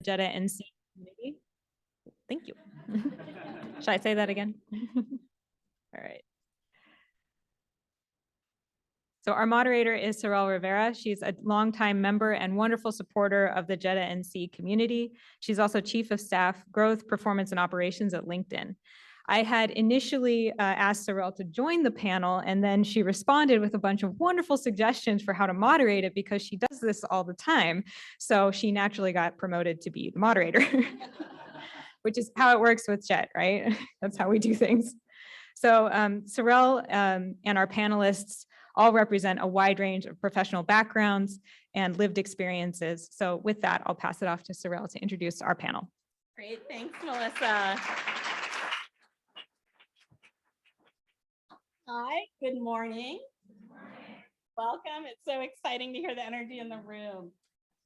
JETAANC community. Thank you. Should I say that again? All right. So our moderator is Sorel Rivera. She's a longtime member and wonderful supporter of the JETAANC community. She's also Chief of Staff, Growth, Performance, and Operations at LinkedIn. I had initially asked Sorel to join the panel, and then she responded with a bunch of wonderful suggestions for how to moderate it because she does this all the time. So she naturally got promoted to be the moderator, which is how it works with Jet, right? That's how we do things. So Sorel and our panelists all represent a wide range of professional backgrounds and lived experiences. So with that, I'll pass it off to Sorel to introduce our panel. Great, thanks, Melissa. Hi, good morning. Welcome. It's so exciting to hear the energy in the room.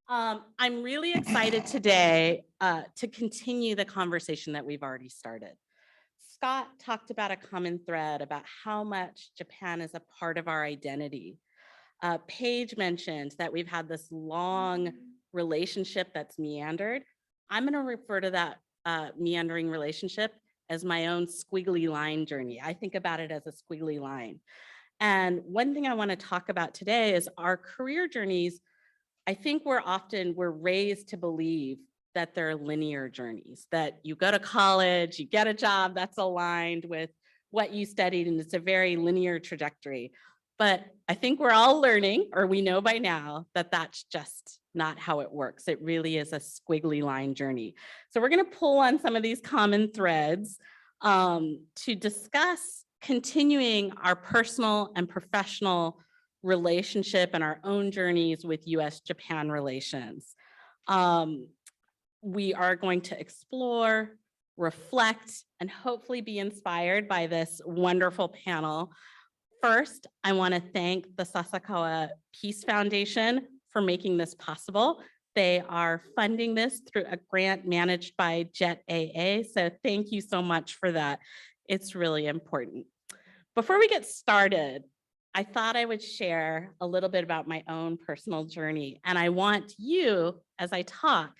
I'm really excited today to continue the conversation that we've already started. Scott talked about a common thread about how much Japan is a part of our identity. Paige mentioned that we've had this long relationship that's meandered. I'm going to refer to that meandering relationship as my own squiggly line journey. I think about it as a squiggly line. And one thing I want to talk about today is our career journeys. I think we're raised to believe that they're linear journeys, that you go to college, you get a job that's aligned with what you studied, and it's a very linear trajectory. But I think we're all learning, or we know by now, that that's just not how it works. It really is a squiggly line journey. So we're going to pull on some of these common threads to discuss continuing our personal and professional relationship and our own journeys with US-Japan relations. We are going to explore, reflect, and hopefully be inspired by this wonderful panel. First, I want to thank the Sasakawa Peace Foundation for making this possible. They are funding this through a grant managed by JETAA, so thank you so much for that. It's really important. Before we get started, I thought I would share a little bit about my own personal journey, and I want you, as I talk,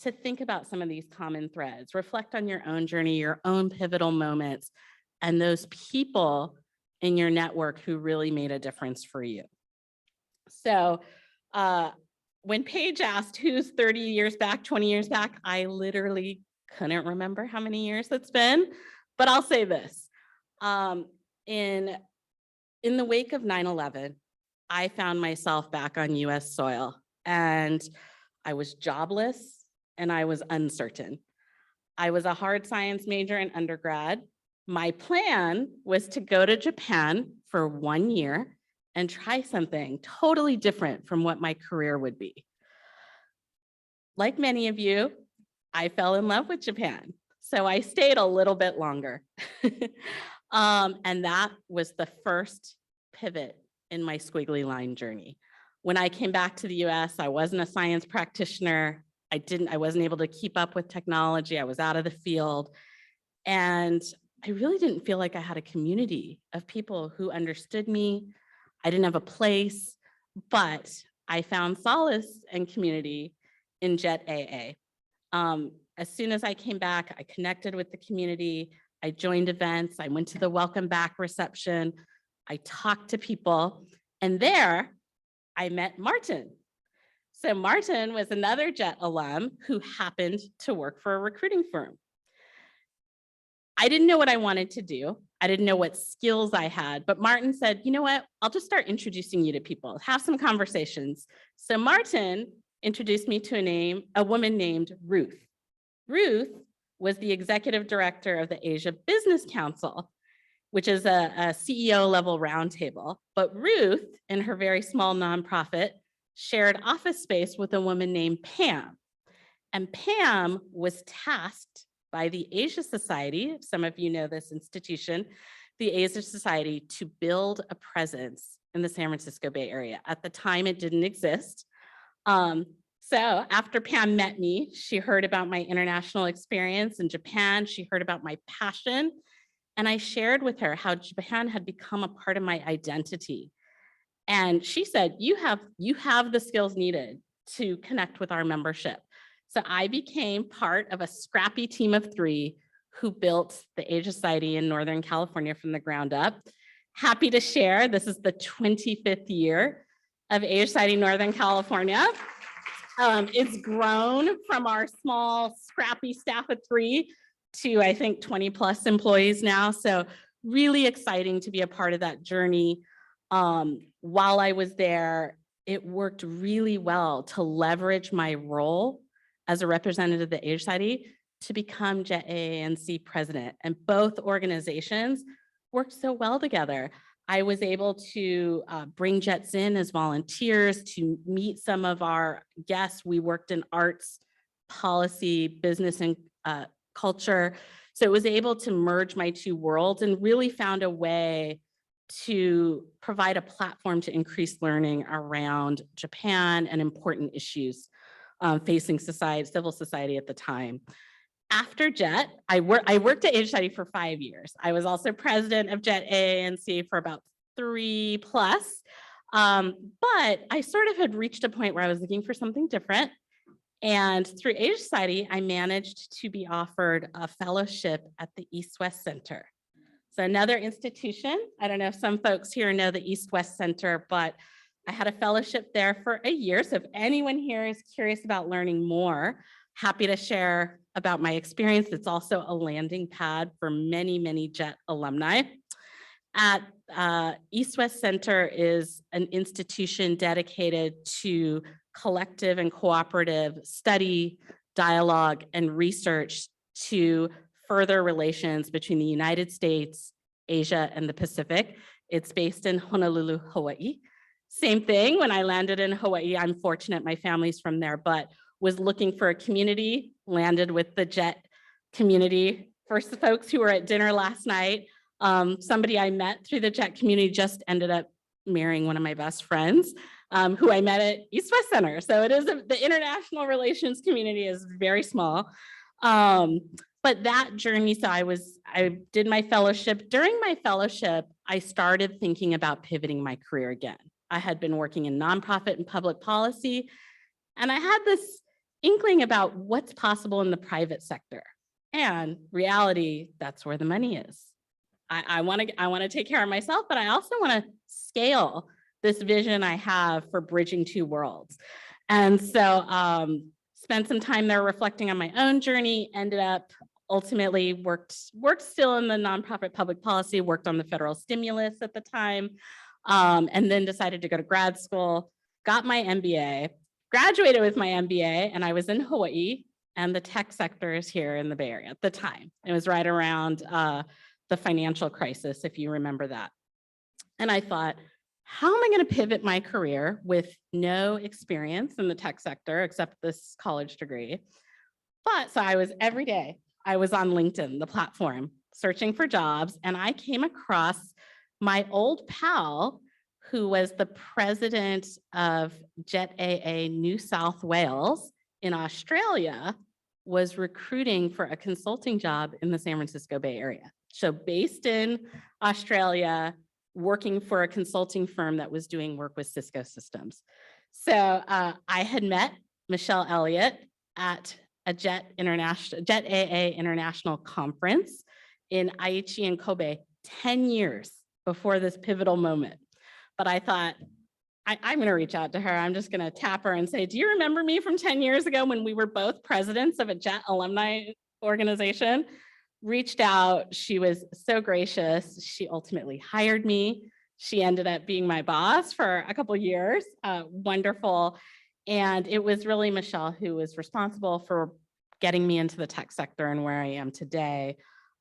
to think about some of these common threads, reflect on your own journey, your own pivotal moments, and those people in your network who really made a difference for you. So when Paige asked who's 30 years back, 20 years back, I literally couldn't remember how many years it's been, but I'll say this. In the wake of 9/11, I found myself back on US soil, and I was jobless and I was uncertain. I was a hard science major in undergrad. My plan was to go to Japan for 1 year and try something totally different from what my career would be. Like many of you, I fell in love with Japan, so I stayed a little bit longer. And that was the first pivot in my squiggly line journey. When I came back to the US, I wasn't a science practitioner. I wasn't able to keep up with technology. I was out of the field. And I really didn't feel like I had a community of people who understood me. I didn't have a place, but I found solace and community in JETAA. As soon as I came back, I connected with the community. I joined events. I went to the welcome back reception. I talked to people, and there I met Martin. So Martin was another JET alum who happened to work for a recruiting firm. I didn't know what I wanted to do. I didn't know what skills I had, but Martin said, you know what, I'll just start introducing you to people, have some conversations. So Martin introduced me to a woman named Ruth. Ruth was the executive director of the Asia Business Council, which is a CEO level roundtable. But Ruth, in her very small nonprofit, shared office space with a woman named Pam. And Pam was tasked by the Asia Society, some of you know this institution, the Asia Society, to build a presence in the San Francisco Bay Area. At the time, it didn't exist. So after Pam met me, she heard about my international experience in Japan. She heard about my passion. And I shared with her how Japan had become a part of my identity. And she said, you have the skills needed to connect with our membership. So I became part of a scrappy team of 3 who built the Asia Society in Northern California from the ground up. Happy to share, this is the 25th year of Asia Society Northern California. It's grown from our small, scrappy staff of 3 to, I think, 20 plus employees now. So really exciting to be a part of that journey. While I was there, it worked really well to leverage my role as a representative of the Asia Society to become JETAANC president. And both organizations worked so well together. I was able to bring Jets in as volunteers to meet some of our guests. We worked in arts, policy, business, and culture. So it was able to merge my 2 worlds and really found a way to provide a platform to increase learning around Japan and important issues facing society, civil society at the time. After JET, I worked at Asia Society for 5 years. I was also president of JETAANC for about 3 plus. But I sort of had reached a point where I was looking for something different. And through Asia Society, I managed to be offered a fellowship at the East-West Center. So another institution, I don't know if some folks here know the East-West Center, but I had a fellowship there for a year. So if anyone here is curious about learning more, happy to share about my experience. It's also a landing pad for many, many JET alumni. At East-West Center is an institution dedicated to collective and cooperative study, dialogue, and research to further relations between the United States, Asia, and the Pacific. It's based in Honolulu, Hawaii. Same thing, when I landed in Hawaii, I'm fortunate my family's from there, but was looking for a community, landed with the JET community. For the folks who were at dinner last night, somebody I met through the JET community just ended up marrying one of my best friends, who I met at East-West Center. So it is the international relations community is very small. But that journey, so I did my fellowship. During my fellowship, I started thinking about pivoting my career again. I had been working in nonprofit and public policy, and I had this inkling about what's possible in the private sector. And reality, that's where the money is. I want to take care of myself, but I also want to scale this vision I have for bridging 2 worlds. And so spent some time there reflecting on my own journey, ended up ultimately worked still in the nonprofit public policy, worked on the federal stimulus at the time, and then decided to go to grad school, got my MBA, graduated with my MBA, and I was in Hawaii, and the tech sector is here in the Bay Area at the time. It was right around the financial crisis, if you remember that. And I thought, how am I going to pivot my career with no experience in the tech sector except this college degree? But so every day, I was on LinkedIn, the platform, searching for jobs, and I came across my old pal, who was the president of JETAA New South Wales in Australia, was recruiting for a consulting job in the San Francisco Bay Area. So based in Australia, working for a consulting firm that was doing work with Cisco systems. So I had met Michelle Elliott at a JETAA International Conference in Aichi and Kobe 10 years before this pivotal moment. But I thought, I'm going to reach out to her. I'm just going to tap her and say, do you remember me from 10 years ago when we were both presidents of a JET alumni organization? Reached out. She was so gracious. She ultimately hired me. She ended up being my boss for a couple of years. Wonderful. And it was really Michelle who was responsible for getting me into the tech sector and where I am today.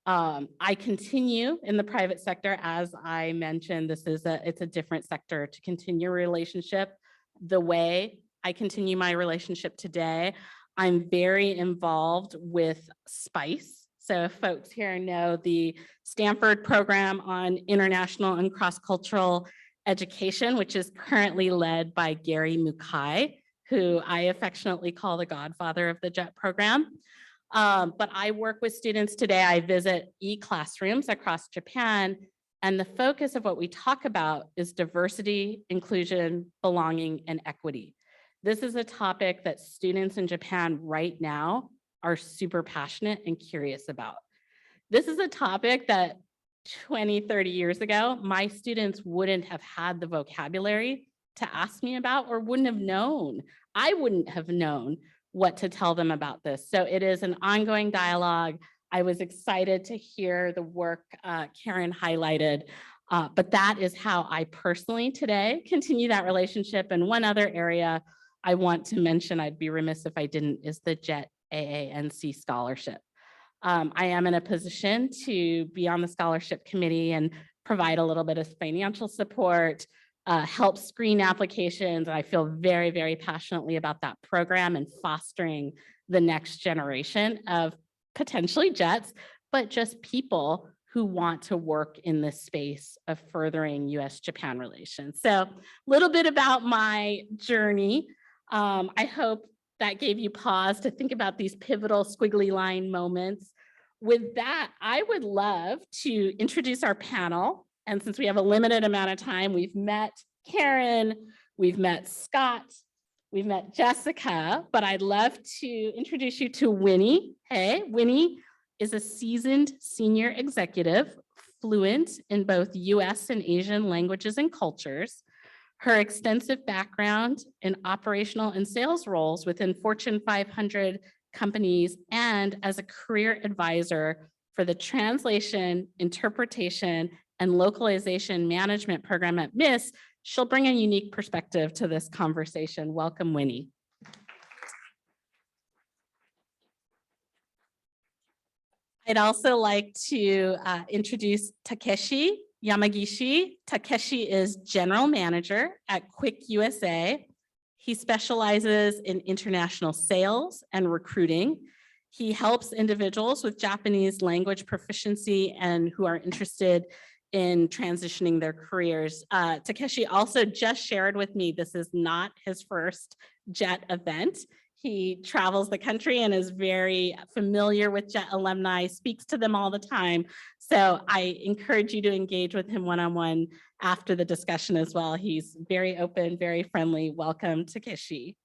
I continue in the private sector. As I mentioned, it's a different sector to continue a relationship. The way I continue my relationship today, I'm very involved with SPICE. So if folks here know the Stanford program on international and cross-cultural education, which is currently led by Gary Mukai, who I affectionately call the godfather of the JET program. But I work with students today. I visit e-classrooms across Japan, and the focus of what we talk about is diversity, inclusion, belonging, and equity. This is a topic that students in Japan right now are super passionate and curious about. This is a topic that 20, 30 years ago, my students wouldn't have had the vocabulary to ask me about or wouldn't have known. I wouldn't have known what to tell them about this. So it is an ongoing dialogue. I was excited to hear the work Karen highlighted, but that is how I personally today continue that relationship. And one other area I want to mention, I'd be remiss if I didn't, is the JETAANC scholarship. I am in a position to be on the scholarship committee and provide a little bit of financial support, help screen applications. I feel very, very passionately about that program and fostering the next generation of potentially Jets, but just people who want to work in this space of furthering US-Japan relations. So a little bit about my journey. I hope that gave you pause to think about these pivotal squiggly line moments. With that, I would love to introduce our panel. And since we have a limited amount of time, we've met Karen, we've met Scott, we've met Jessica, but I'd love to introduce you to Winnie. Hey, Winnie is a seasoned senior executive, fluent in both US and Asian languages and cultures. Her extensive background in operational and sales roles within Fortune 500 companies and as a career advisor for the translation, interpretation, and localization management program at MIS, she'll bring a unique perspective to this conversation. Welcome, Winnie. I'd also like to introduce Takeshi Yamagishi. Takeshi is general manager at Quick USA. He specializes in international sales and recruiting. He helps individuals with Japanese language proficiency and who are interested in transitioning their careers. Takeshi also just shared with me, this is not his first JET event. He travels the country and is very familiar with JET alumni, speaks to them all the time. So I encourage you to engage with him one-on-one after the discussion as well. He's very open, very friendly. Welcome, Takeshi.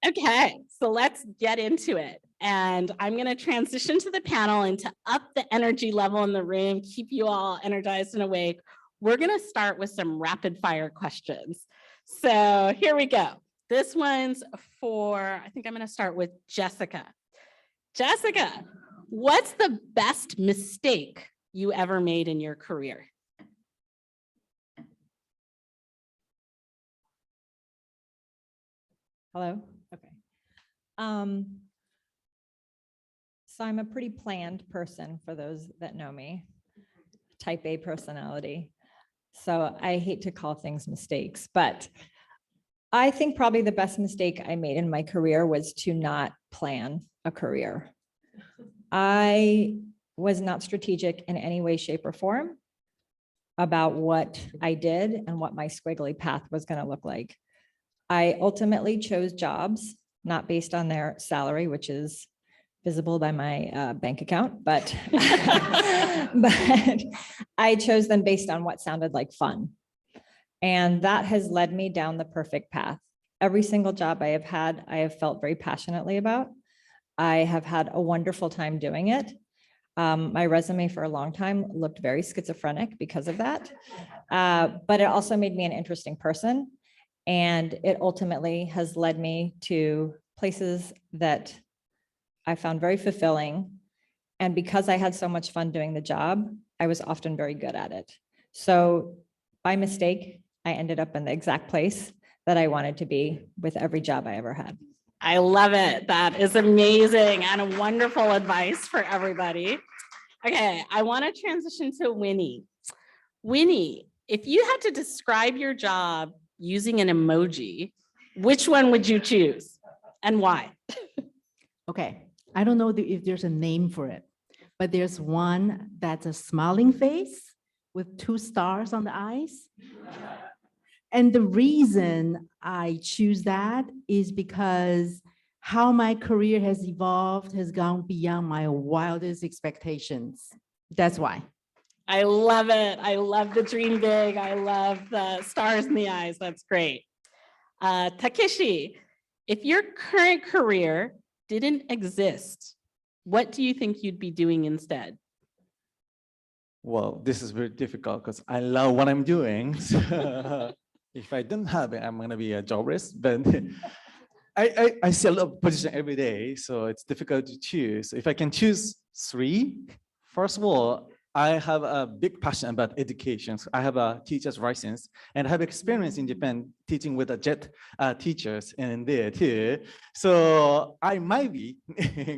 Okay, so let's get into it. And I'm going to transition to the panel and to up the energy level in the room, keep you all energized and awake. We're going to start with some rapid fire questions. So here we go. This one's for, I think I'm going to start with Jessica. Jessica, what's the best mistake you ever made in your career? Hello? Okay. So I'm a pretty planned person for those that know me, type A personality. So I hate to call things mistakes, but I think probably the best mistake I made in my career was to not plan a career. I was not strategic in any way, shape, or form about what I did and what my squiggly path was going to look like. I ultimately chose jobs not based on their salary, which is visible by my bank account, but, but I chose them based on what sounded like fun. And that has led me down the perfect path. Every single job I have had, I have felt very passionately about. I have had a wonderful time doing it. My resume for a long time looked very schizophrenic because of that. But it also made me an interesting person. And it ultimately has led me to places that I found very fulfilling. And because I had so much fun doing the job, I was often very good at it. So by mistake, I ended up in the exact place that I wanted to be with every job I ever had. I love it. That is amazing and a wonderful advice for everybody. Okay, I want to transition to Winnie. Winnie, if you had to describe your job using an emoji, which one would you choose and why? Okay, I don't know if there's a name for it, but there's one that's a smiling face with 2 stars on the eyes. And the reason I choose that is because how my career has evolved has gone beyond my wildest expectations. That's why. I love it. I love the dream big. I love the stars in the eyes. That's great. Takeshi, if your current career didn't exist, what do you think you'd be doing instead? Well, this is very difficult because I love what I'm doing. So if I don't have it, I'm gonna be a jobless. But I see a lot of position every day, so it's difficult to choose. If I can choose three, first of all, I have a big passion about education. So I have a teacher's license and I have experience in Japan teaching with the JET teachers in there too. So I might be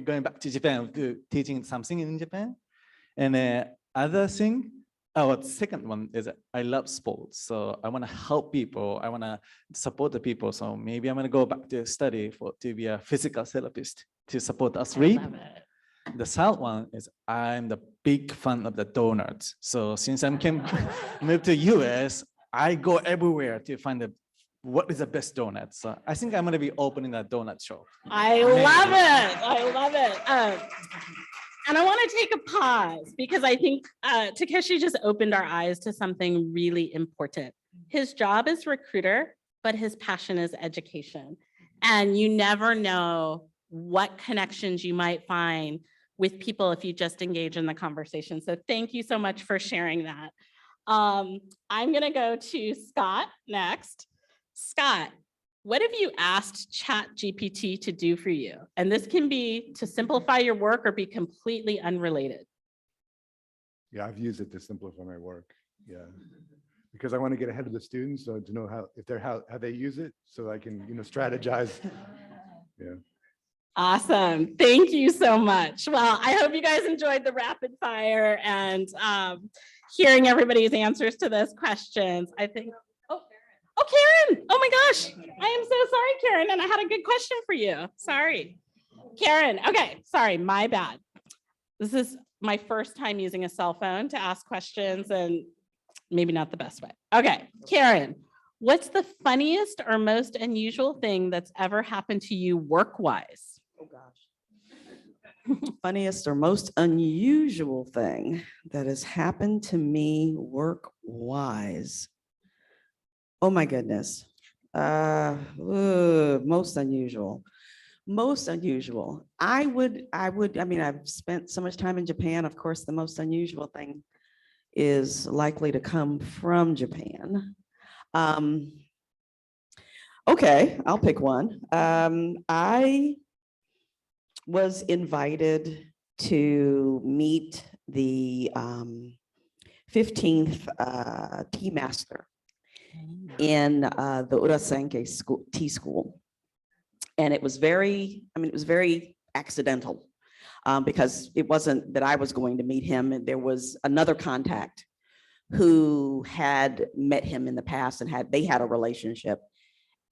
going back to Japan to teaching something in Japan. And other thing, the second one is I love sports. So I want to help people. I want to support the people. So maybe I'm going to go back to study to be a physical therapist to support athletes. The third one is I'm the big fan of the donuts. So since I moved to US, I go everywhere to find what is the best donut. So I think I'm going to be opening a donut shop. I love it. I love it. And I want to take a pause because I think Takeshi just opened our eyes to something really important. His job is recruiter, but his passion is education. And you never know what connections you might find with people if you just engage in the conversation. So thank you so much for sharing that. I'm gonna go to Scott next. Scott, what have you asked ChatGPT to do for you? And this can be to simplify your work or be completely unrelated. Yeah, I've used it to simplify my work. Yeah, because I want to get ahead of the students, so to know how they use it, so I can strategize. Yeah. Awesome. Thank you so much. Well, I hope you guys enjoyed the rapid fire and hearing everybody's answers to those questions. I think, oh, Karen. Oh my gosh. I am so sorry, Karen. And I had a good question for you. Sorry. Karen. Okay. Sorry. My bad. This is my first time using a cell phone to ask questions and maybe not the best way. Okay. Karen, what's the funniest or most unusual thing that's ever happened to you work-wise? Oh gosh. Funniest or most unusual thing that has happened to me work-wise. Oh my goodness. Most unusual. Most unusual. I mean, I've spent so much time in Japan. Of course, the most unusual thing is likely to come from Japan. Okay, I'll pick one. I was invited to meet the 15th tea master in the Urasenke school, tea school. And it was very accidental because it wasn't that I was going to meet him. And there was another contact who had met him in the past and they had a relationship.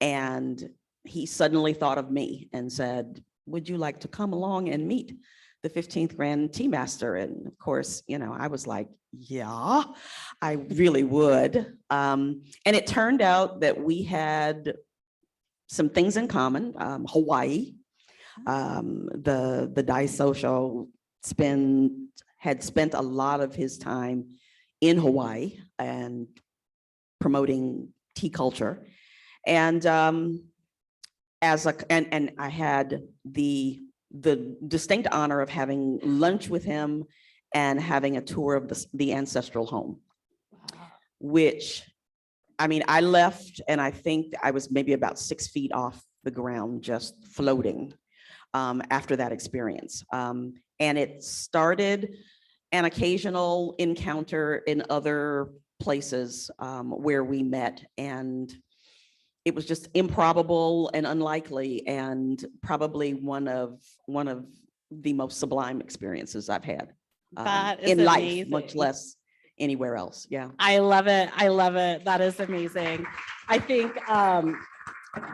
And he suddenly thought of me and said, would you like to come along and meet the 15th Grand Tea Master? And of course, I was like, yeah, I really would. And it turned out that we had some things in common. Hawaii, the Dai Social had spent a lot of his time in Hawaii and promoting tea culture. And and I had the distinct honor of having lunch with him and having a tour of the ancestral home, which, I mean, I left and I think I was maybe about 6 feet off the ground, just floating after that experience. And it started an occasional encounter in other places where we met, and it was just improbable and unlikely, and probably one of the most sublime experiences I've had in life, much less anywhere else. Yeah. I love it. I love it. That is amazing. I think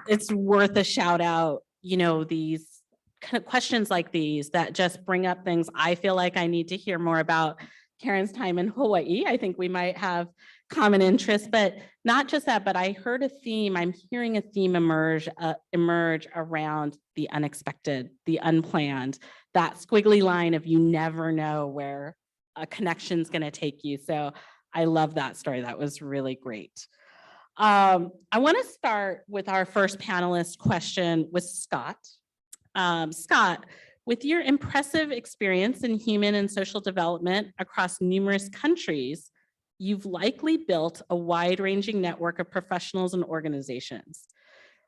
it's worth a shout out, these kind of questions like these that just bring up things I feel like I need to hear more about. Karen's time in Hawaii, I think we might have common interests, but not just that, but I heard a theme, I'm hearing a theme emerge around the unexpected, the unplanned, that squiggly line of you never know where a connection's going to take you. So I love that story. That was really great. I want to start with our first panelist question with Scott. Scott, with your impressive experience in human and social development across numerous countries, you've likely built a wide-ranging network of professionals and organizations.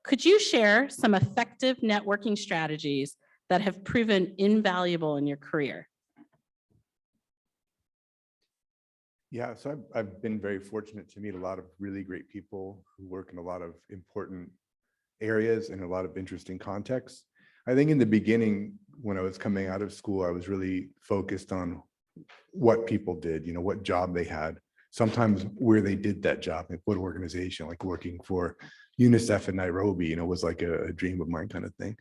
Could you share some effective networking strategies that have proven invaluable in your career? Yeah, so I've been very fortunate to meet a lot of really great people who work in a lot of important areas and a lot of interesting contexts. I think in the beginning, when I was coming out of school, I was really focused on what people did, what job they had, sometimes where they did that job, like what organization, like working for UNICEF in Nairobi, was like a dream of mine kind of thing.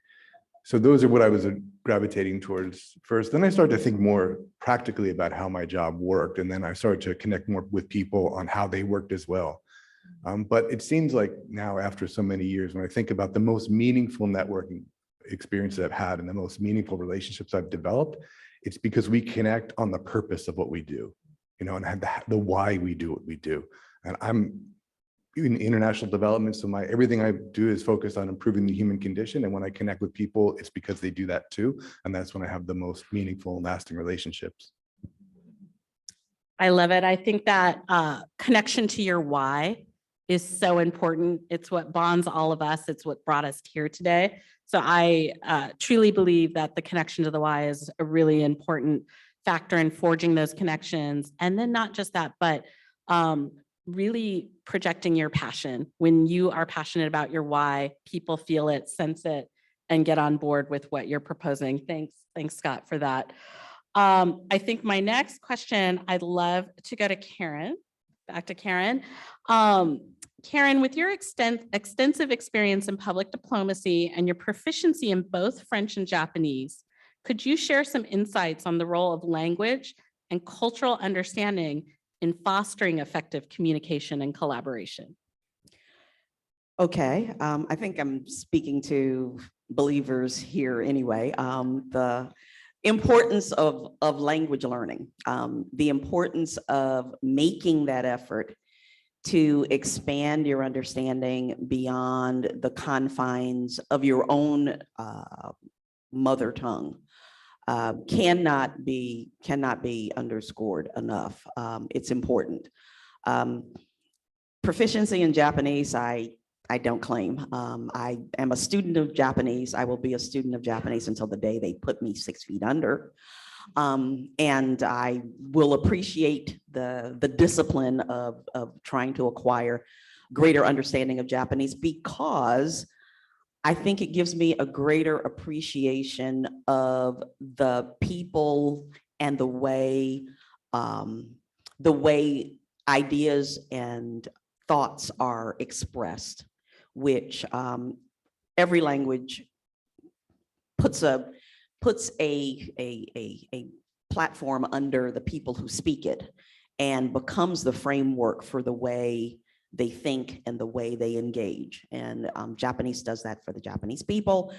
So those are what I was gravitating towards first. Then I started to think more practically about how my job worked. And then I started to connect more with people on how they worked as well. But it seems like now, after so many years, when I think about the most meaningful networking experiences I've had and the most meaningful relationships I've developed, it's because we connect on the purpose of what we do, and the why we do what we do. And I'm in international development, so everything I do is focused on improving the human condition. And when I connect with people, it's because they do that too. And that's when I have the most meaningful and lasting relationships. I love it. I think that connection to your why is so important. It's what bonds all of us. It's what brought us here today. So I truly believe that the connection to the why is a really important factor in forging those connections. And then not just that, but really projecting your passion. When you are passionate about your why, people feel it, sense it, and get on board with what you're proposing. Thanks, Scott, for that. I think my next question, I'd love to go to Karen. Back to Karen. Karen, with your extensive experience in public diplomacy and your proficiency in both French and Japanese, could you share some insights on the role of language and cultural understanding in fostering effective communication and collaboration? Okay, I think I'm speaking to believers here anyway. The importance of language learning, the importance of making that effort to expand your understanding beyond the confines of your own mother tongue cannot be underscored enough. It's important. Proficiency in Japanese, I don't claim. I am a student of Japanese. I will be a student of Japanese until the day they put me 6 feet under. And I will appreciate the discipline of trying to acquire greater understanding of Japanese, because I think it gives me a greater appreciation of the people and the way ideas and thoughts are expressed, which every language puts a platform under the people who speak it and becomes the framework for the way they think and the way they engage. And Japanese does that for the Japanese people.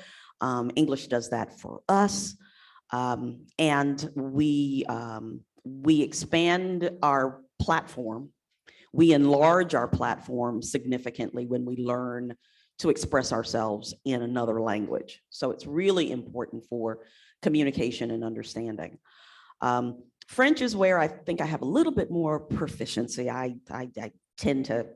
English does that for us. And we expand our platform. We enlarge our platform significantly when we learn to express ourselves in another language. So it's really important for communication and understanding. French is where I think I have a little bit more proficiency. I tend to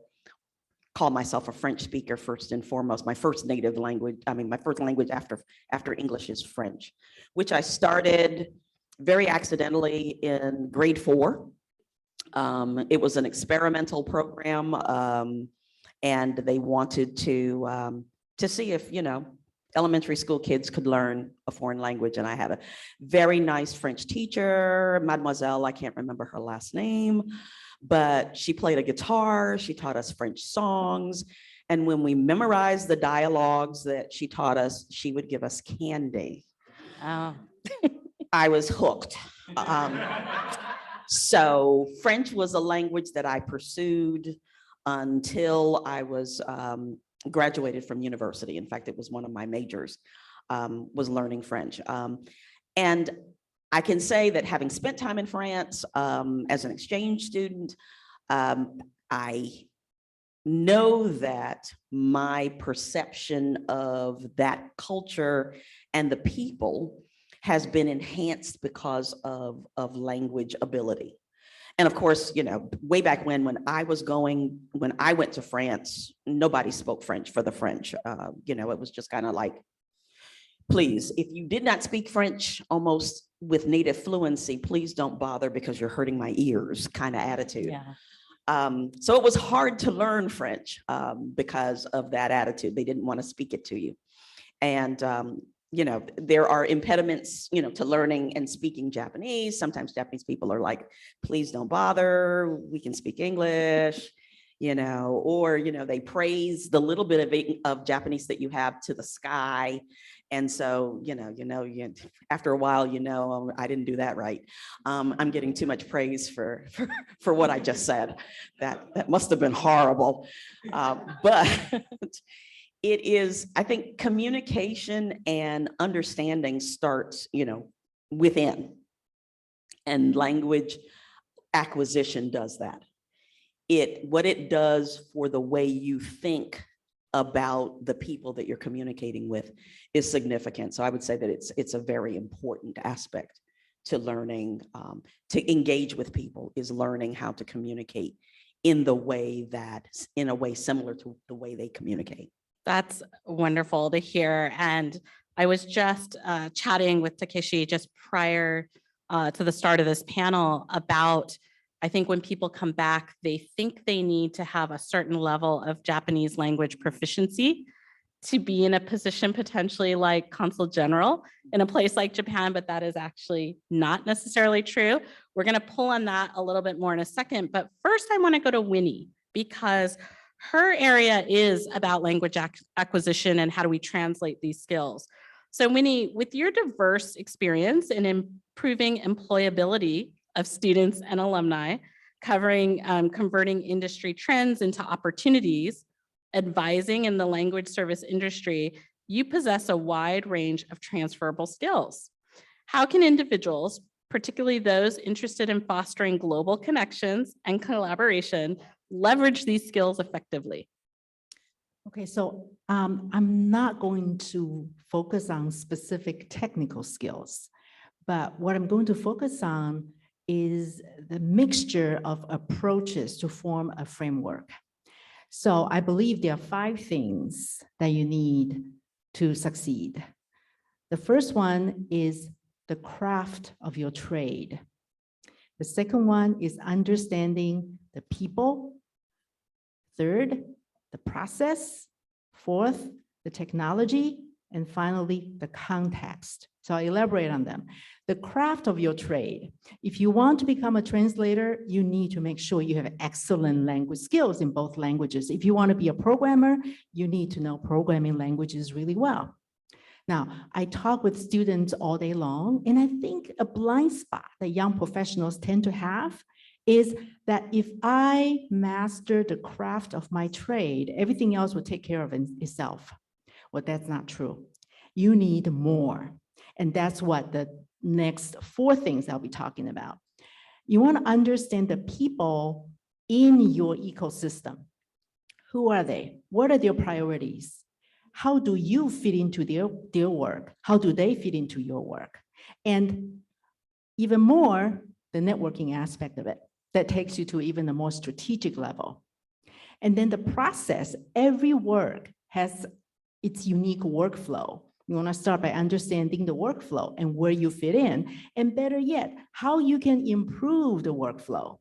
call myself a French speaker first and foremost. My first native language, my first language after English is French, which I started very accidentally in grade 4. It was an experimental program, and they wanted to see if, elementary school kids could learn a foreign language. And I had a very nice French teacher, Mademoiselle, I can't remember her last name, but she played a guitar. She taught us French songs. And when we memorized the dialogues that she taught us, she would give us candy. Oh. I was hooked. So French was a language that I pursued until I was graduated from university. In fact, it was one of my majors, was learning French. And I can say that having spent time in France as an exchange student, I know that my perception of that culture and the people has been enhanced because of language ability. And of course, you know, way back when I went to France, nobody spoke French for the French. You know, it was just kind of like, please, if you did not speak French almost with native fluency, please don't bother because you're hurting my ears kind of attitude. Yeah. So it was hard to learn French because of that attitude. They didn't want to speak it to you. And, you know, there are impediments, you know, to learning and speaking Japanese. Sometimes Japanese people are like, please don't bother, we can speak English, you know, or, you know, they praise the little bit of Japanese that you have to the sky. And so, after a while, I didn't do that right. I'm getting too much praise for what I just said. That must have been horrible. But it is, I think communication and understanding starts, within. And language acquisition does that. What it does for the way you think about the people that you're communicating with is significant. So I would say that it's a very important aspect to learning, to engage with people, is learning how to communicate in a way similar to the way they communicate. That's wonderful to hear. And I was just chatting with Takeshi just prior to the start of this panel about, I think when people come back, they think they need to have a certain level of Japanese language proficiency to be in a position potentially like consul general in a place like Japan, but that is actually not necessarily true. We're going to pull on that a little bit more in a second. But first, I want to go to Winnie, because her area is about language acquisition and how do we translate these skills. So Winnie, with your diverse experience in improving employability of students and alumni, covering converting industry trends into opportunities, advising in the language service industry, you possess a wide range of transferable skills. How can individuals, particularly those interested in fostering global connections and collaboration, leverage these skills effectively? Okay, so I'm not going to focus on specific technical skills, but what I'm going to focus on is the mixture of approaches to form a framework. So I believe there are 5 things that you need to succeed. The first one is the craft of your trade. The second one is understanding the people. Third, the process. Fourth, the technology. And finally, the context. So I'll elaborate on them. The craft of your trade. If you want to become a translator, you need to make sure you have excellent language skills in both languages. If you want to be a programmer, you need to know programming languages really well. Now, I talk with students all day long, and I think a blind spot that young professionals tend to have is that if I master the craft of my trade, everything else will take care of itself. Well, that's not true. You need more. And that's what the next 4 things I'll be talking about. You want to understand the people in your ecosystem. Who are they? What are their priorities? How do you fit into their work? How do they fit into your work? And even more, the networking aspect of it that takes you to even a more strategic level. And then the process, every work has its unique workflow. You want to start by understanding the workflow and where you fit in, and better yet, how you can improve the workflow.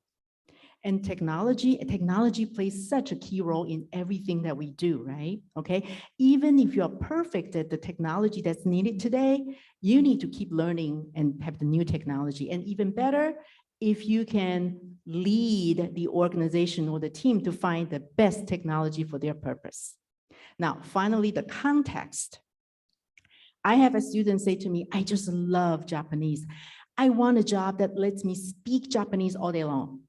And technology plays such a key role in everything that we do, right? Okay, even if you're perfect at the technology that's needed today, you need to keep learning and have the new technology. And even better, if you can lead the organization or the team to find the best technology for their purpose. Now, finally, the context. I have a student say to me, I just love Japanese. I want a job that lets me speak Japanese all day long.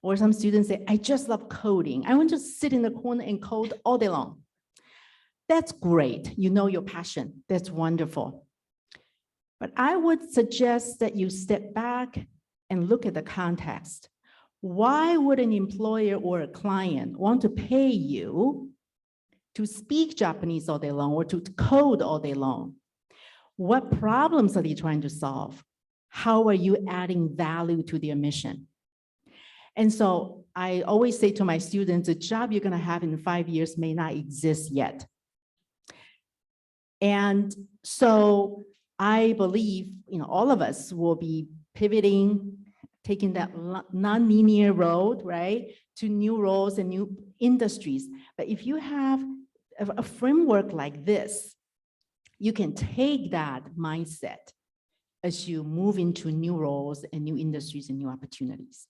Or some students say, I just love coding. I want to sit in the corner and code all day long. That's great. You know your passion. That's wonderful. But I would suggest that you step back and look at the context. Why would an employer or a client want to pay you to speak Japanese all day long or to code all day long? What problems are they trying to solve? How are you adding value to their mission? And so I always say to my students, the job you're going to have in 5 years may not exist yet. And so I believe, all of us will be pivoting, taking that non-linear road, right, to new roles and new industries. But if you have a framework like this, you can take that mindset as you move into new roles and new industries and new opportunities.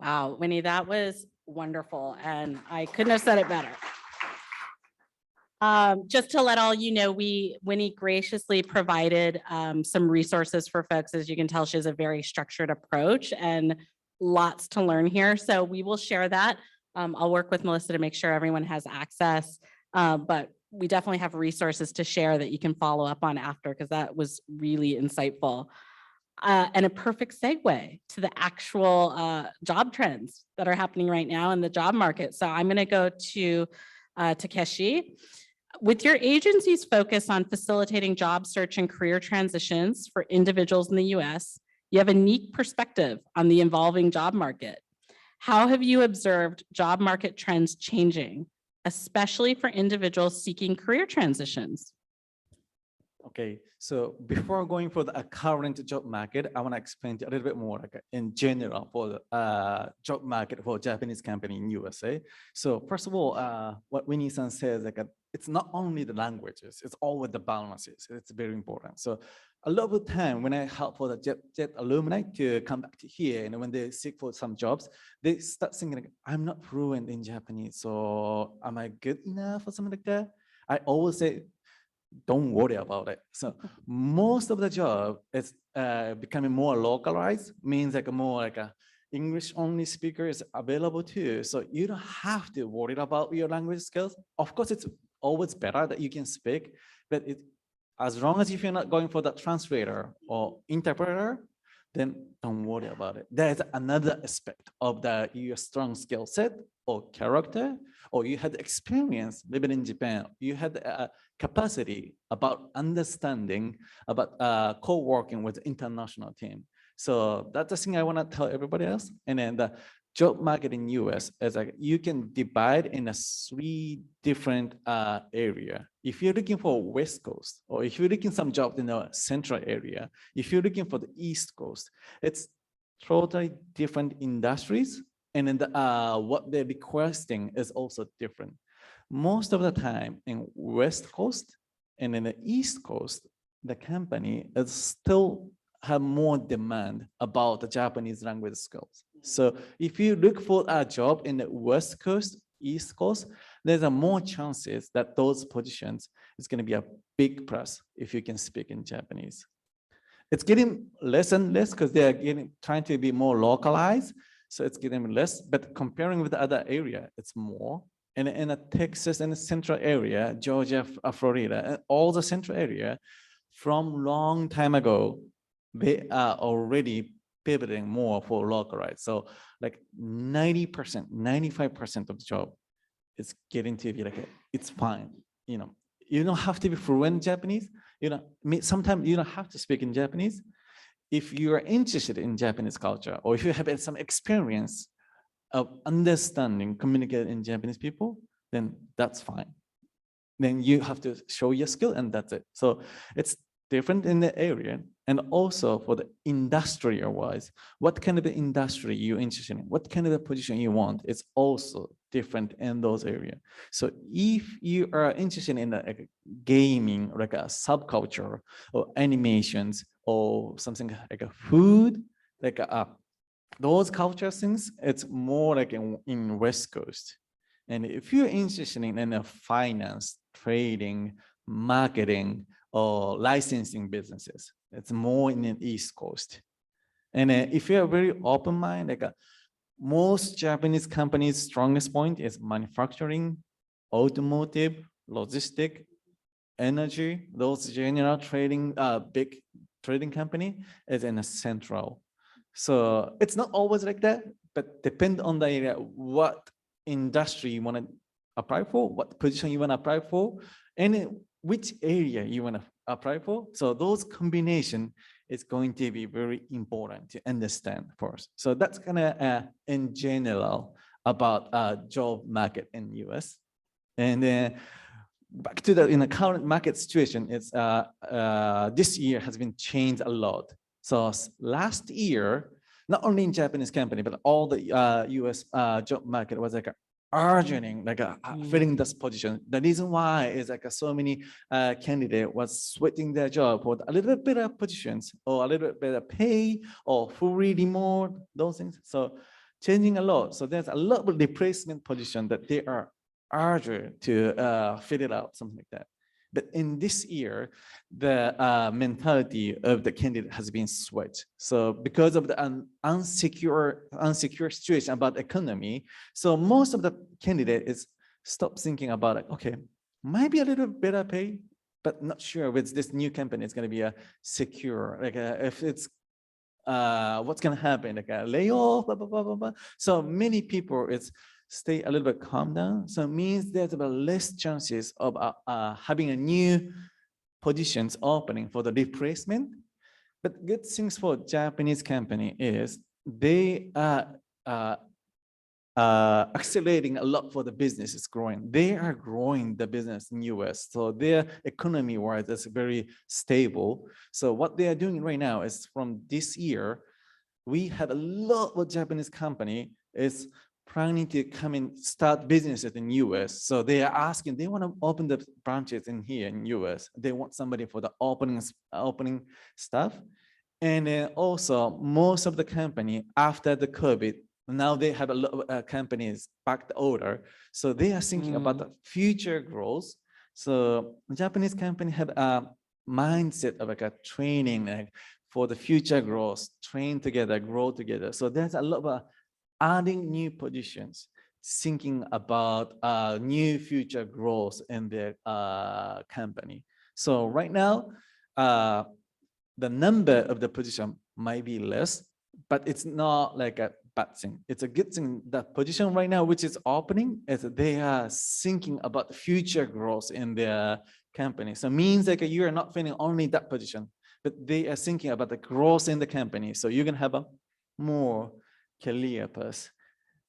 Wow, Winnie, that was wonderful, and I couldn't have said it better. Just to let all you know, Winnie graciously provided some resources for folks. As you can tell, she has a very structured approach and lots to learn here. So we will share that. I'll work with Melissa to make sure everyone has access, but we definitely have resources to share that you can follow up on after, because that was really insightful. And a perfect segue to the actual job trends that are happening right now in the job market. So I'm going to go to Takeshi. With your agency's focus on facilitating job search and career transitions for individuals in the US, you have a unique perspective on the evolving job market. How have you observed job market trends changing, especially for individuals seeking career transitions? Okay, so before going for the current job market, I want to explain a little bit more in general for the job market for Japanese company in USA. So first of all, what Winnie-san says, it's not only the languages, it's always the balances. It's very important. So a lot of the time when I help for the Jet alumni to come back to here, and when they seek for some jobs, they start thinking, I'm not fluent in Japanese, so am I good enough or something like that? I always say, don't worry about it. So most of the job is becoming more localized, means more a English only speaker is available too. So you don't have to worry about your language skills. Of course, it's always better that you can speak, but as long as if you're not going for the translator or interpreter, then don't worry about it. There's another aspect of your strong skill set or character, or you had experience living in Japan. You had a capacity about understanding, about co-working with international team. So that's the thing I want to tell everybody else. And then the job market in US is you can divide in 3 different area. If you're looking for West Coast, or if you're looking some jobs in the central area, if you're looking for the East Coast, it's totally different industries. And then what they're requesting is also different. Most of the time in West Coast and in the East Coast, the company is still have more demand about the Japanese language skills. So if you look for a job in the West Coast, East Coast, there's more chances that those positions is going to be a big plus if you can speak in Japanese. It's getting less and less because they are trying to be more localized. So it's getting less, but comparing with the other area, it's more. And in Texas and the central area, Georgia, Florida, and all the central area, from long time ago, they are already pivoting more for localized. So like 90%, 95% of the job is getting to be it's fine. You don't have to be fluent in Japanese. Sometimes you don't have to speak in Japanese. If you are interested in Japanese culture, or if you have some experience of understanding, communicating in Japanese people, then that's fine. Then you have to show your skill and that's it. So it's different in the area. And also for the industrial wise, what kind of industry you're interested in, what kind of a position you want, it's also different in those areas. So if you are interested in gaming, like a subculture or animations or something like a food, like those culture things, it's more like in West Coast. And if you're interested in finance, trading, marketing, or licensing businesses, it's more in the East Coast. And if you're very open mind, most Japanese companies' strongest point is manufacturing, automotive, logistic, energy, those general trading, big trading company is in a central. So it's not always like that, but depend on the area, what industry you want to apply for, what position you want to apply for, and which area you want to apply for. So those combination is going to be very important to understand first. So that's kind of in general about job market in US. And then back to the in the current market situation, it's this year has been changed a lot. So last year, not only in Japanese company, but all the US job market was like urging, like filling this position. The reason why is like so many candidate was switching their job for a little bit better positions or a little bit better pay or fully remote, those things. So changing a lot. So there's a lot of replacement position that they are urgent to fill it out, something like that. But in this year, the mentality of the candidate has been switched. So because of the unsecure situation about the economy, so most of the candidate is stop thinking about it. Okay, might be a little better pay, but not sure with this new company it's going to be a secure. Like if it's what's going to happen, like a layoff, blah blah blah blah blah. So many people it's stay a little bit calm down. So it means there's about less chances of having a new positions opening for the replacement. But good things for Japanese company is they are accelerating a lot for the business is growing. They are growing the business in US. So their economy wise is very stable. So what they are doing right now is from this year, we have a lot of Japanese company is planning to come and start businesses in US. So they are asking, they want to open the branches in here in US. They want somebody for the opening stuff. And then also most of the company after the COVID, now they have a lot of companies back to order. So they are thinking about the future growth. So Japanese company have a mindset of like a training like for the future growth, train together, grow together. So there's a lot of adding new positions, thinking about new future growth in their company. So right now, the number of the position might be less, but it's not like a bad thing. It's a good thing. The position right now, which is opening, is they are thinking about future growth in their company. So it means like you are not filling only that position, but they are thinking about the growth in the company. So you can have a more career path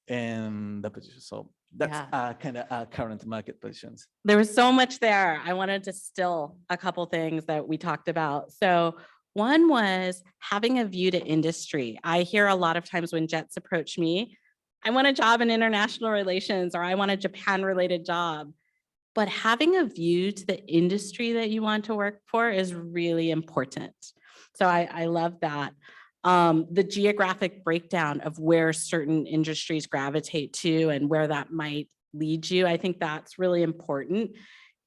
in the position. So that's kind of current market positions. There was so much there. I want to distill a couple things that we talked about. So one was having a view to industry. I hear a lot of times when Jets approach me, I want a job in international relations or I want a Japan related job. But having a view to the industry that you want to work for is really important. So I love that. The geographic breakdown of where certain industries gravitate to and where that might lead you. I think that's really important.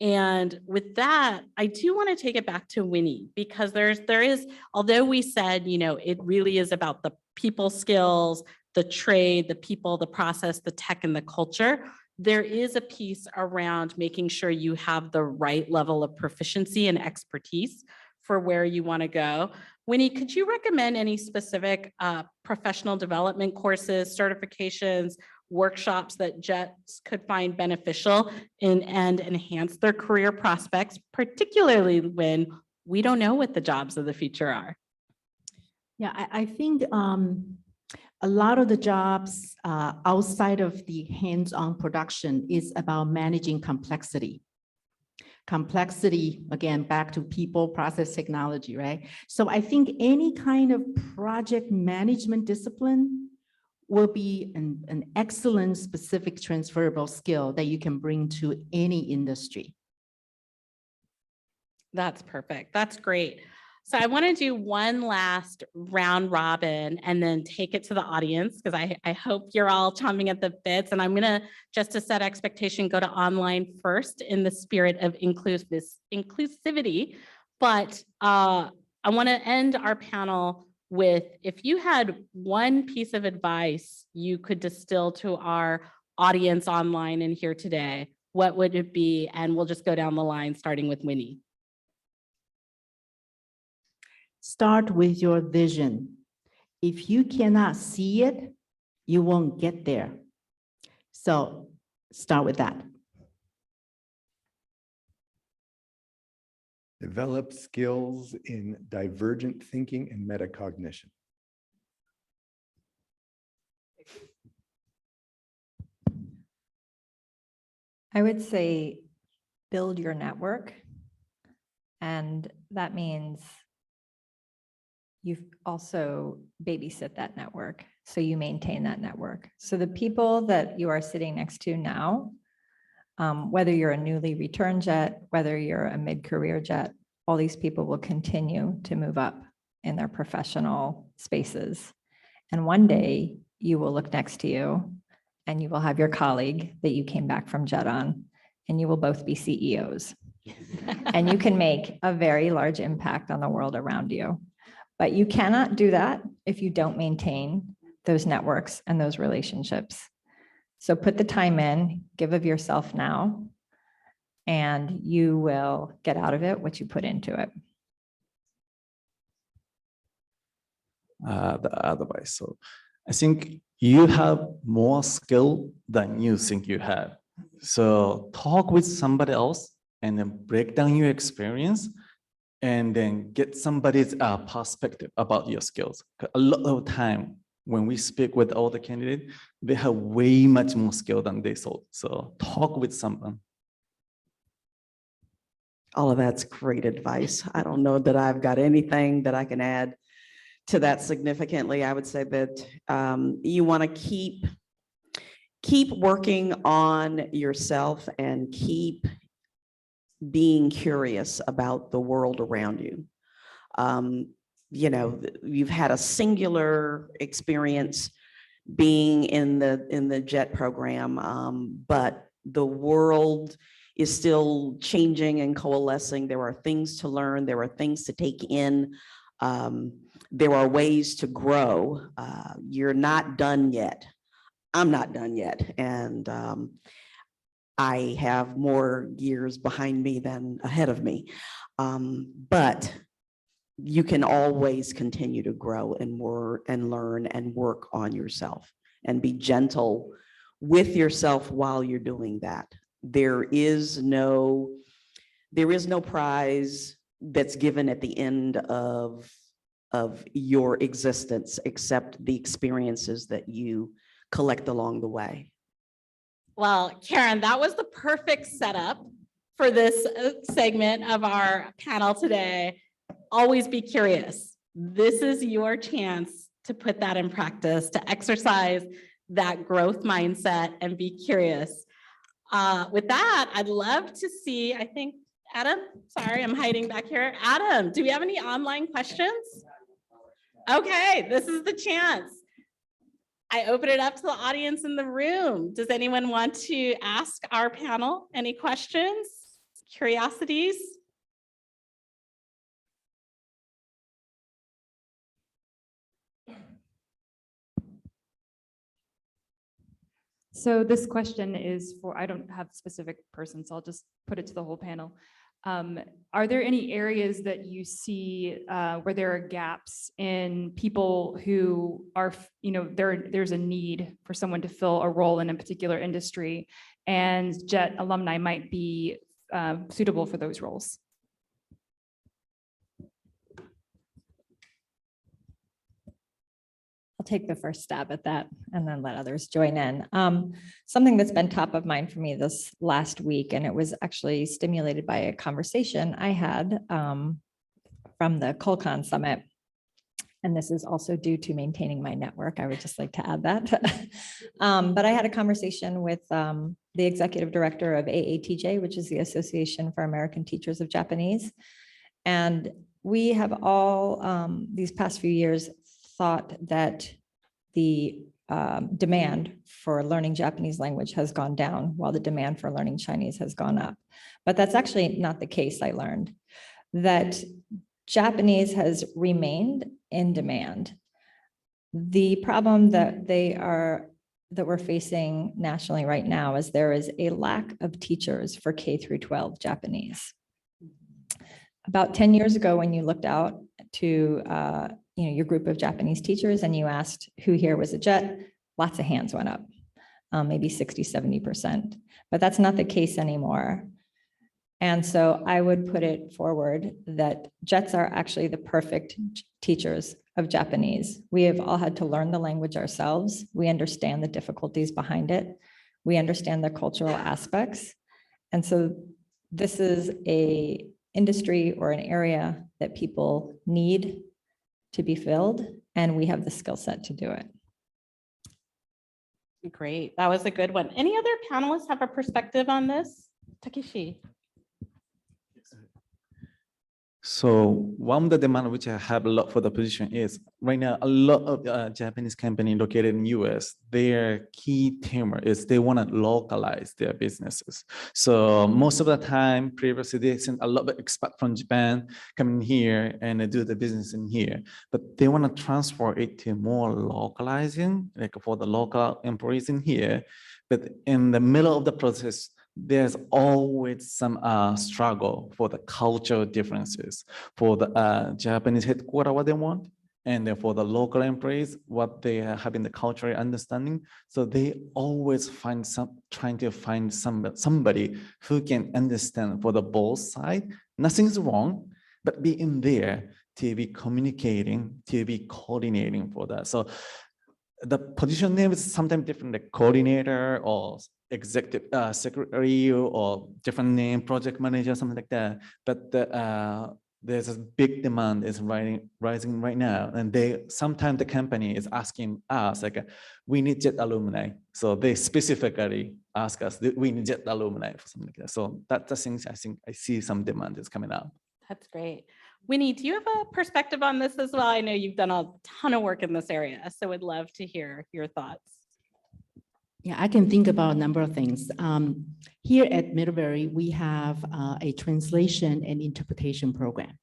And with that, I do want to take it back to Winnie, because there is, although we said, you know, it really is about the people skills, the trade, the people, the process, the tech, and the culture. There is a piece around making sure you have the right level of proficiency and expertise for where you want to go. Winnie, could you recommend any specific professional development courses, certifications, workshops that Jets could find beneficial and enhance their career prospects, particularly when we don't know what the jobs of the future are? Yeah, I think a lot of the jobs outside of the hands-on production is about managing complexity. Complexity, again, back to people, process, technology, right? So I think any kind of project management discipline will be an excellent specific transferable skill that you can bring to any industry. That's perfect. That's great. So I want to do one last round robin and then take it to the audience, because I hope you're all chomping at the bits. And I'm going to, just to set expectation, go to online first in the spirit of inclusivity. But I want to end our panel with, if you had one piece of advice you could distill to our audience online and here today, what would it be? And we'll just go down the line, starting with Winnie. Start with your vision. If you cannot see it, you won't get there. So start with that. Develop skills in divergent thinking and metacognition. I would say build your network. And that means you also babysit that network. So you maintain that network. So the people that you are sitting next to now, whether you're a newly returned jet, whether you're a mid-career jet, all these people will continue to move up in their professional spaces. And one day you will look next to you and you will have your colleague that you came back from jet on, and you will both be CEOs. And you can make a very large impact on the world around you. But you cannot do that if you don't maintain those networks and those relationships. So put the time in, give of yourself now, and you will get out of it what you put into it. The advice. So I think you have more skill than you think you have. So talk with somebody else and then break down your experience and then get somebody's perspective about your skills. 'Cause a lot of time when we speak with all the candidates, they have way much more skill than they thought. So talk with someone. All of that's great advice. I don't know that I've got anything that I can add to that significantly. I would say that you want to keep working on yourself and keep being curious about the world around you. You know, you've had a singular experience being in the JET program, but the world is still changing and coalescing. There are things to learn. There are things to take in. There are ways to grow. You're not done yet. I'm not done yet. And I have more years behind me than ahead of me. But you can always continue to grow and work and learn and work on yourself and be gentle with yourself while you're doing that. There is no prize that's given at the end of your existence, except the experiences that you collect along the way. Well, Karen, that was the perfect setup for this segment of our panel today. Always be curious. This is your chance to put that in practice, to exercise that growth mindset and be curious. With that, I'd love to see, I think, Adam, sorry, I'm hiding back here. Adam, do we have any online questions? Okay, this is the chance. I open it up to the audience in the room. Does anyone want to ask our panel any questions, curiosities? So this question is for, I don't have a specific person, so I'll just put it to the whole panel. Are there any areas that you see where there are gaps in people who are, there's a need for someone to fill a role in a particular industry, and JET alumni might be suitable for those roles? I'll take the first stab at that and then let others join in. Something that's been top of mind for me this last week, and it was actually stimulated by a conversation I had from the Colcon Summit. And this is also due to maintaining my network. I would just like to add that. But I had a conversation with the executive director of AATJ, which is the Association for American Teachers of Japanese. And we have all these past few years thought that the demand for learning Japanese language has gone down while the demand for learning Chinese has gone up. But that's actually not the case. I learned that Japanese has remained in demand. The problem that that we're facing nationally right now is there is a lack of teachers for K through 12 Japanese. About 10 years ago, when you looked out to your group of Japanese teachers and you asked who here was a JET, lots of hands went up, maybe 60, 70%. But that's not the case anymore. And so I would put it forward that JETs are actually the perfect teachers of Japanese. We have all had to learn the language ourselves. We understand the difficulties behind it. We understand the cultural aspects. And so this is a industry or an area that people need to be filled, and we have the skill set to do it. Great. That was a good one. Any other panelists have a perspective on this? Takeshi. So one of the demand which I have a lot for the position is right now, a lot of Japanese company located in US, their key theme is they want to localize their businesses. So most of the time, previously they sent a lot of expats from Japan coming here and do the business in here, but they want to transfer it to more localizing, like for the local employees in here. But in the middle of the process, there's always some struggle for the cultural differences for the Japanese headquarters, what they want, and then for the local employees, what they have in the cultural understanding. So they always trying to find somebody who can understand for the both side. Nothing's wrong, but be in there to be communicating, to be coordinating for that. So the position name is sometimes different, like coordinator or executive secretary or different name, project manager, something like that. But there's a big demand is rising right now. And sometimes the company is asking us, like, we need JET alumni. So they specifically ask us, we need JET alumni for something like that. So that's the things I think I see some demand is coming up. That's great. Winnie, do you have a perspective on this as well? I know you've done a ton of work in this area, so would love to hear your thoughts. Yeah, I can think about a number of things. Here at Middlebury, we have a translation and interpretation program.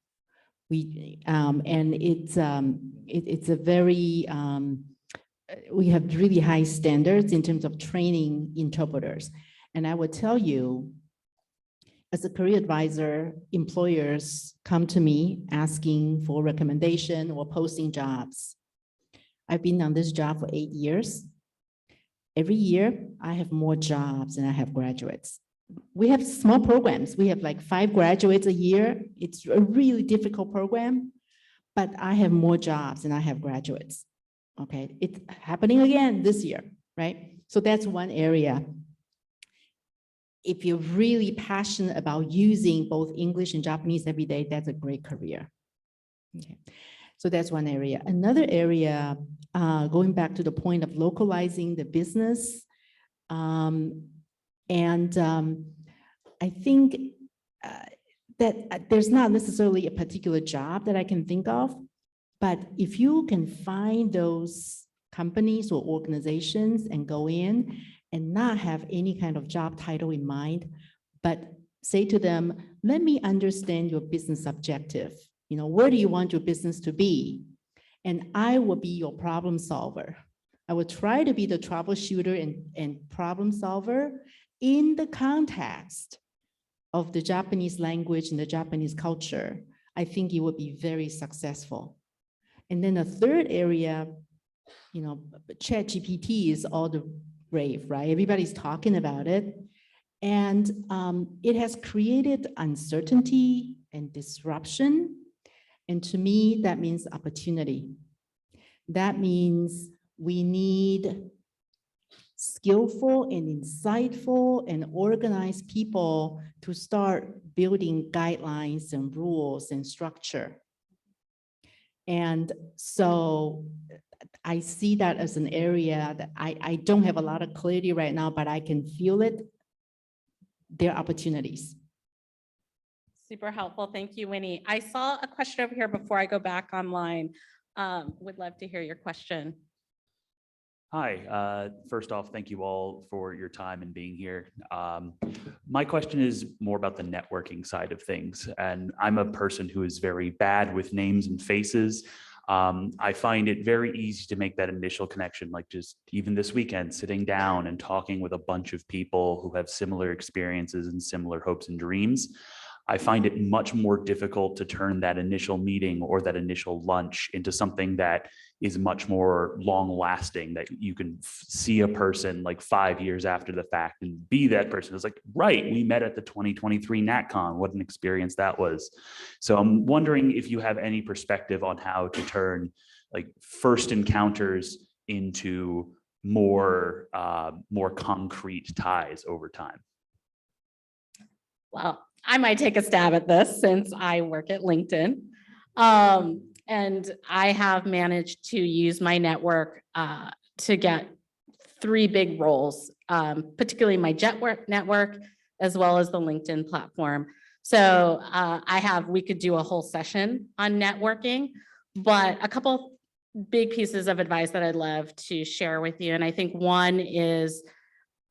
And it's a very, we have really high standards in terms of training interpreters. And I would tell you, as a career advisor, employers come to me asking for recommendation or posting jobs. I've been on this job for 8 years. Every year, I have more jobs than I have graduates. We have small programs. We have like 5 graduates a year. It's a really difficult program, but I have more jobs than I have graduates. Okay, it's happening again this year, right? So that's one area. If you're really passionate about using both English and Japanese every day, that's a great career. Okay. So that's one area. Another area, going back to the point of localizing the business, I think that there's not necessarily a particular job that I can think of, but if you can find those companies or organizations and go in and not have any kind of job title in mind, but say to them, let me understand your business objective. You know, where do you want your business to be? And I will be your problem solver. I will try to be the troubleshooter and problem solver in the context of the Japanese language and the Japanese culture. I think you will be very successful. And then a third area, you know, ChatGPT is all the rave, right? Everybody's talking about it. And it has created uncertainty and disruption. And to me, that means opportunity. That means we need skillful and insightful and organized people to start building guidelines and rules and structure. And so I see that as an area that I don't have a lot of clarity right now, but I can feel it. There are opportunities. Super helpful. Thank you, Winnie. I saw a question over here before I go back online. Would love to hear your question. Hi, first off, thank you all for your time and being here. My question is more about the networking side of things. And I'm a person who is very bad with names and faces. I find it very easy to make that initial connection, like just even this weekend, sitting down and talking with a bunch of people who have similar experiences and similar hopes and dreams. I find it much more difficult to turn that initial meeting or that initial lunch into something that is much more long lasting, that you can see a person like 5 years after the fact and be that person. It's like, right, we met at the 2023 NatCon. What an experience that was. So I'm wondering if you have any perspective on how to turn like first encounters into more concrete ties over time. Well, I might take a stab at this since I work at LinkedIn. And I have managed to use my network to get 3 big roles, particularly my network, as well as the LinkedIn platform. So we could do a whole session on networking, but a couple big pieces of advice that I'd love to share with you. And I think one is,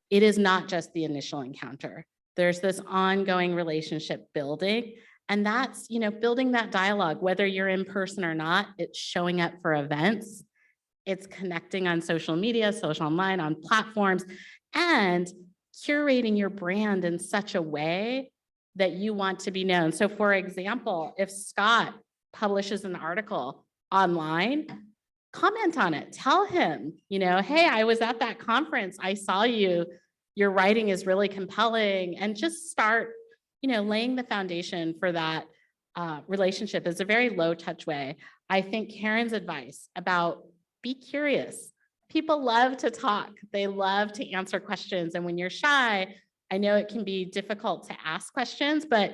it is not just the initial encounter. There's this ongoing relationship building, and that's, building that dialogue, whether you're in person or not. It's showing up for events, it's connecting on social media, social online, on platforms, and curating your brand in such a way that you want to be known. So for example, if Scott publishes an article online, comment on it, tell him, hey, I was at that conference, I saw you, your writing is really compelling, and just start, laying the foundation for that relationship is a very low touch way. I think Karen's advice about be curious. People love to talk. They love to answer questions. And when you're shy, I know it can be difficult to ask questions, but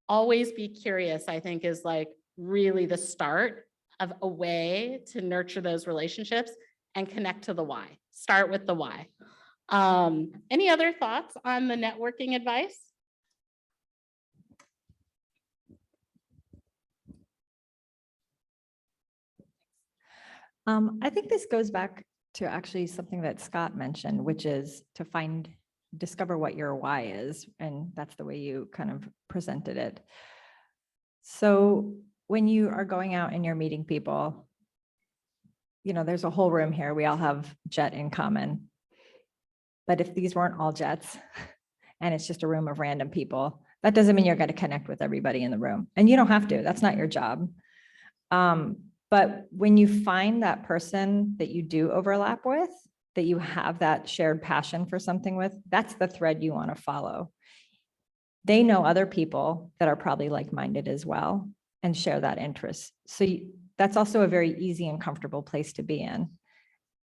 always be curious, I think, is like really the start of a way to nurture those relationships and connect to the why. Start with the why. Any other thoughts on the networking advice? I think this goes back to actually something that Scott mentioned, which is to discover what your why is. And that's the way you kind of presented it. So when you are going out and you're meeting people, there's a whole room here. We all have Jet in common. But if these weren't all Jets and it's just a room of random people, that doesn't mean you're going to connect with everybody in the room. And you don't have to. That's not your job. But when you find that person that you do overlap with, that you have that shared passion for something with, that's the thread you want to follow. They know other people that are probably like-minded as well and share that interest. So that's also a very easy and comfortable place to be in.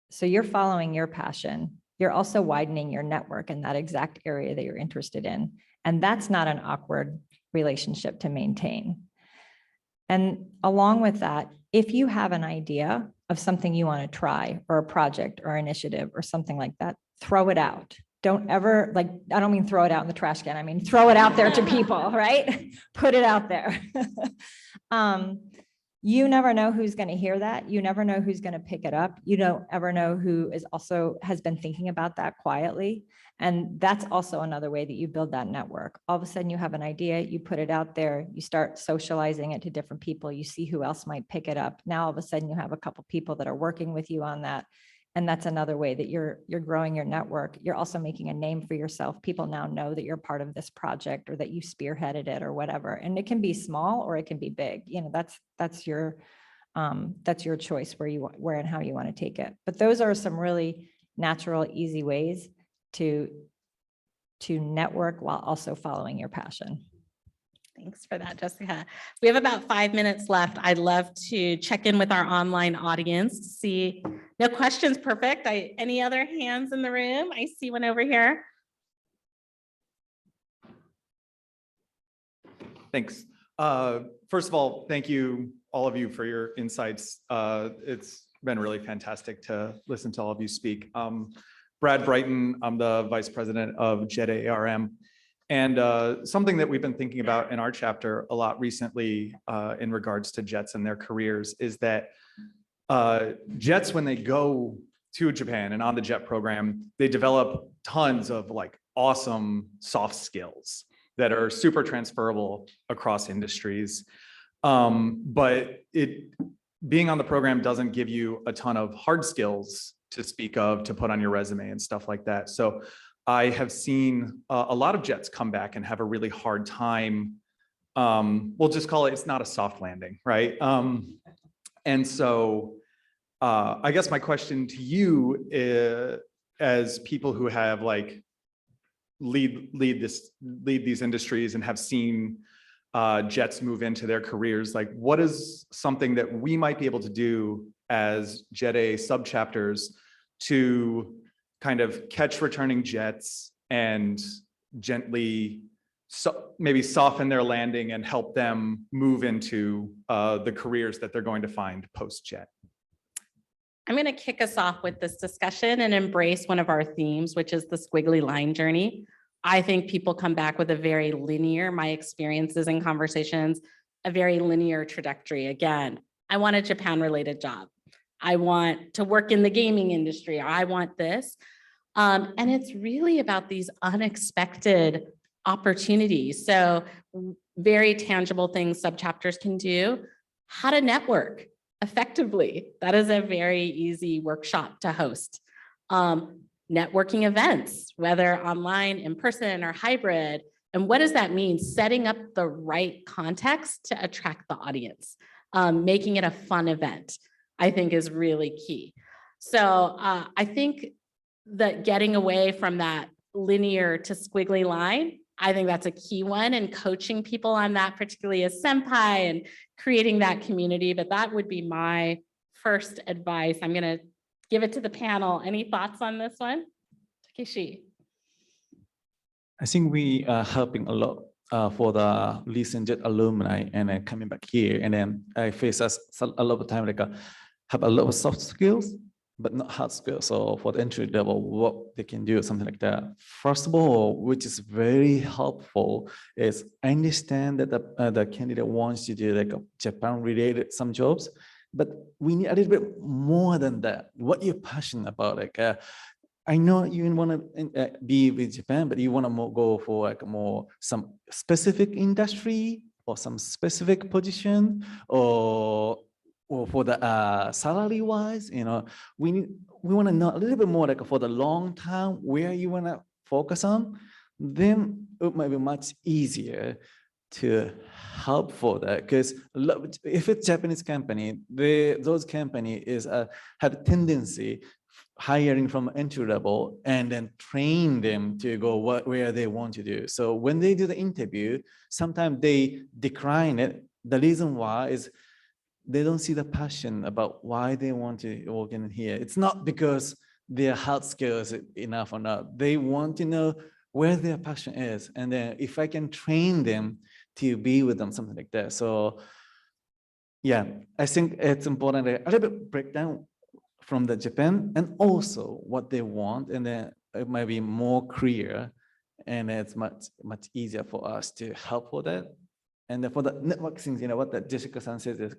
So you're following your passion. You're also widening your network in that exact area that you're interested in. And that's not an awkward relationship to maintain. And along with that, if you have an idea of something you want to try, or a project or initiative or something like that, throw it out. Don't ever, I don't mean throw it out in the trash can. I mean, throw it out there to people, right? Put it out there. You never know who's going to hear that. You never know who's going to pick it up. You don't ever know who has been thinking about that quietly. And that's also another way that you build that network. All of a sudden you have an idea, you put it out there, you start socializing it to different people, you see who else might pick it up. Now, all of a sudden you have a couple people that are working with you on that. And that's another way that you're growing your network. You're also making a name for yourself. People now know that you're part of this project or that you spearheaded it or whatever. And it can be small or it can be big. That's your choice where and how you want to take it. But those are some really natural, easy ways to network while also following your passion. Thanks for that, Jessica. We have about 5 minutes left. I'd love to check in with our online audience to see. No questions, perfect. Any other hands in the room? I see one over here. Thanks. First of all, thank you, all of you, for your insights. It's been really fantastic to listen to all of you speak. Brad Brighton, I'm the Vice President of JETAANC. And something that we've been thinking about in our chapter a lot recently in regards to Jets and their careers is that Jets, when they go to Japan and on the Jet program, they develop tons of awesome soft skills that are super transferable across industries. But being on the program doesn't give you a ton of hard skills to speak of, to put on your resume and stuff like that. So I have seen a lot of jets come back and have a really hard time. We'll just call it, it's not a soft landing, right? And so I guess my question to you is, as people who have like lead these industries and have seen jets move into their careers, like what is something that we might be able to do as JETA subchapters to kind of catch returning jets and gently maybe soften their landing and help them move into the careers that they're going to find post-jet? I'm going to kick us off with this discussion and embrace one of our themes, which is the squiggly line journey. I think people come back with a very linear, my experiences and conversations, a very linear trajectory. Again, I want a Japan-related job. I want to work in the gaming industry. I want this. And it's really about these unexpected opportunities. So very tangible things subchapters can do. How to network effectively. That is a very easy workshop to host. Networking events, whether online, in person, or hybrid. And what does that mean? Setting up the right context to attract the audience, making it a fun event, I think is really key. So I think that getting away from that linear to squiggly line, I think that's a key one, and coaching people on that, particularly as senpai, and creating that community. But that would be my first advice. I'm going to give it to the panel. Any thoughts on this one? Takeshi. I think we are helping a lot for the recent JET alumni and then coming back here. And then I face us a lot of time, like have a lot of soft skills, but not hard skills. So for the entry level, what they can do, something like that. First of all, which is very helpful, is I understand that the candidate wants to do like Japan related some jobs, but we need a little bit more than that. What you're passionate about, like I know you want to be with Japan, but you want to go for like some specific industry or some specific position, or for the salary wise, you know, we want to know a little bit more like for the long term where you want to focus on. Then it might be much easier to help for that, because if it's Japanese company, those company have a tendency hiring from entry level and then train them to go where they want to do. So when they do the interview, sometimes they decline it. The reason why is they don't see the passion about why they want to work in here. It's not because their hard skills enough or not. They want to know where their passion is. And then if I can train them to be with them, something like that. So yeah, I think it's important to a little bit break down from the Japan and also what they want, and then it might be more clear, and it's much easier for us to help for that. And then for the network things, you know, what that Jessica-san says is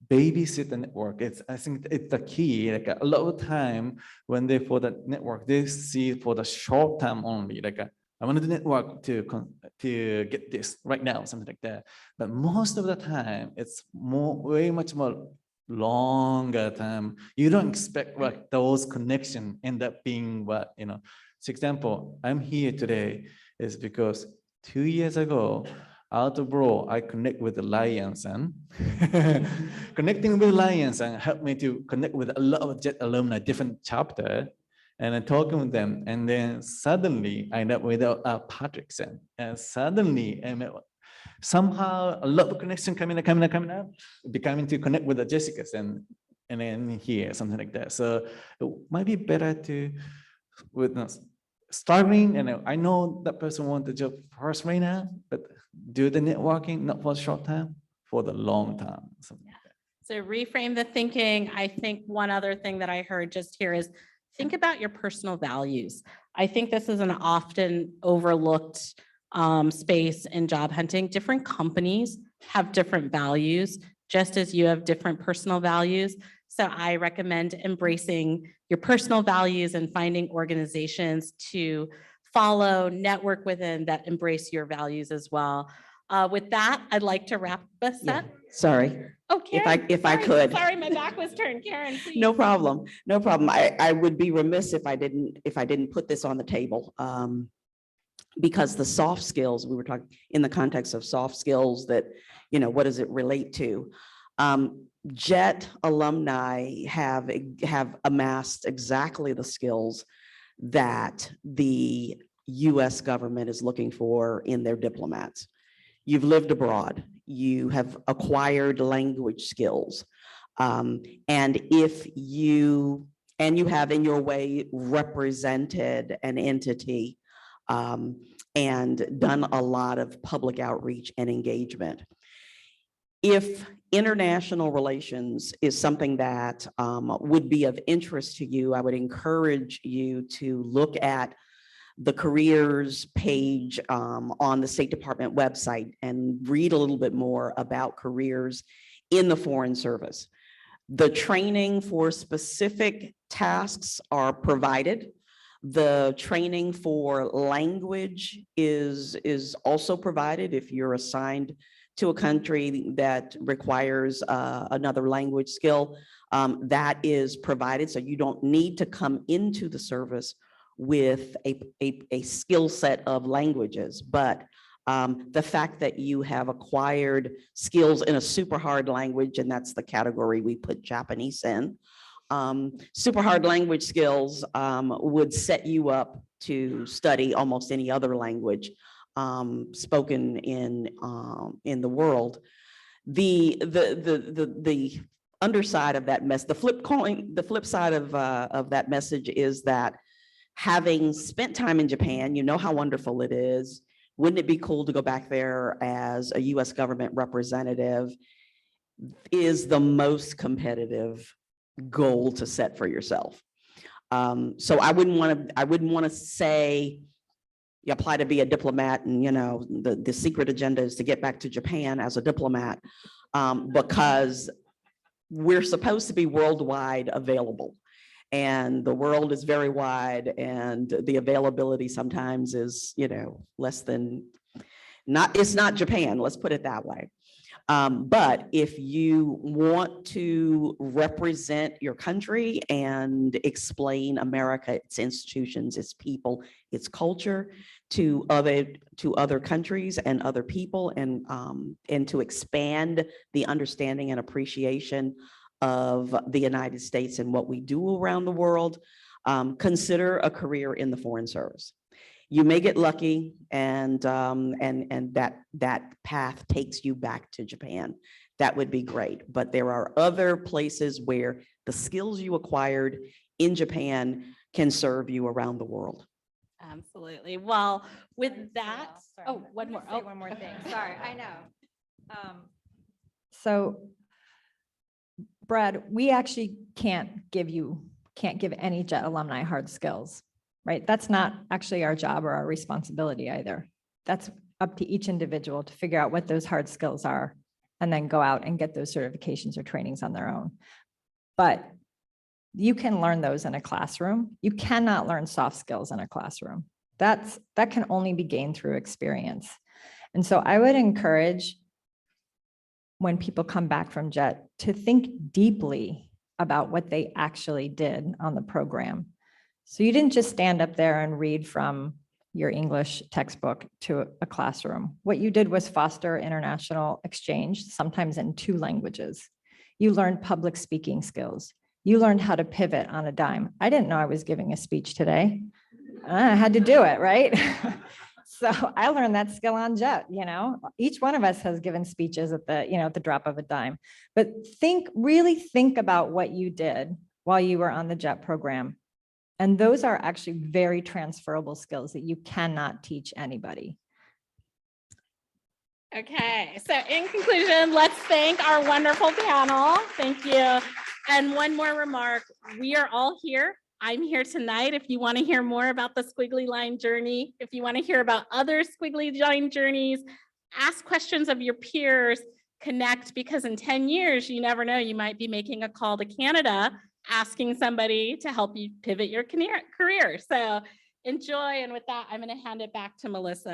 babysit the network. I think it's the key. Like a lot of time when they for the network, they see for the short term only. Like I want the network to get this right now, something like that. But most of the time, it's way much more longer time. You don't expect what those connections end up being what, you know. For example, I'm here today is because 2 years ago, out of bro, I connect with the Lions, and connecting with Lions and helped me to connect with a lot of JET alumni, different chapter, and I'm talking with them. And then suddenly I met with Patrickson, and suddenly I met somehow a lot of connection coming up, becoming to connect with the Jessicas and then here, something like that. So it might be better to witness struggling, and I know that person wants the job first right now, but do the networking, not for short time, for the long term. So reframe the thinking. I think one other thing that I heard just here is think about your personal values. I think this is an often overlooked space in job hunting. Different companies have different values, just as you have different personal values. So I recommend embracing your personal values and finding organizations to follow, network within that embrace your values as well. With that, I'd like to wrap this Yeah, up. sorry. Oh, Karen. if I sorry, could. Sorry, my back was turned. Karen, please. No problem, no problem. I would be remiss if I didn't put this on the table. Because the soft skills, we were talking in the context of soft skills that, what does it relate to? JET alumni have amassed exactly the skills that the US government is looking for in their diplomats. You've lived abroad, you have acquired language skills. And you have in your way represented an entity and done a lot of public outreach and engagement. If international relations is something that would be of interest to you, I would encourage you to look at the careers page on the State Department website and read a little bit more about careers in the Foreign Service. The training for specific tasks are provided. The training for language is also provided if you're assigned to a country that requires another language skill. That is provided, so you don't need to come into the service with a skill set of languages, but the fact that you have acquired skills in a super hard language, and that's the category we put Japanese in, super hard language skills would set you up to study almost any other language spoken in the world. The underside of that mess, the flip side of that message is that having spent time in Japan, you know how wonderful it is. Wouldn't it be cool to go back there as a US government representative? Is the most competitive goal to set for yourself. So I wouldn't want to say you apply to be a diplomat and the secret agenda is to get back to Japan as a diplomat, because we're supposed to be worldwide available. And the world is very wide, and the availability sometimes is, less than, it's not Japan, let's put it that way. But if you want to represent your country and explain America, its institutions, its people, its culture to other countries and other people, and to expand the understanding and appreciation of the United States and what we do around the world, consider a career in the Foreign Service. You may get lucky, and that path takes you back to Japan. That would be great. But there are other places where the skills you acquired in Japan can serve you around the world. Absolutely. Well, with that, one more. One more thing. Sorry, I know. So, Brad, we actually can't give any JET alumni hard skills. Right? That's not actually our job or our responsibility either. That's up to each individual to figure out what those hard skills are and then go out and get those certifications or trainings on their own. But you can learn those in a classroom. You cannot learn soft skills in a classroom. That can only be gained through experience. And so I would encourage when people come back from JET to think deeply about what they actually did on the program. So you didn't just stand up there and read from your English textbook to a classroom. What you did was foster international exchange, sometimes in 2 languages. You learned public speaking skills. You learned how to pivot on a dime. I didn't know I was giving a speech today. I had to do it, right? So I learned that skill on JET, Each one of us has given speeches at the drop of a dime. But really think about what you did while you were on the JET program. And those are actually very transferable skills that you cannot teach anybody. Okay, so in conclusion, let's thank our wonderful panel. Thank you. And one more remark, we are all here. I'm here tonight. If you want to hear more about the squiggly line journey, if you want to hear about other squiggly line journeys, ask questions of your peers, connect, because in 10 years, you never know, you might be making a call to Canada, asking somebody to help you pivot your career. So enjoy. And with that, I'm going to hand it back to Melissa.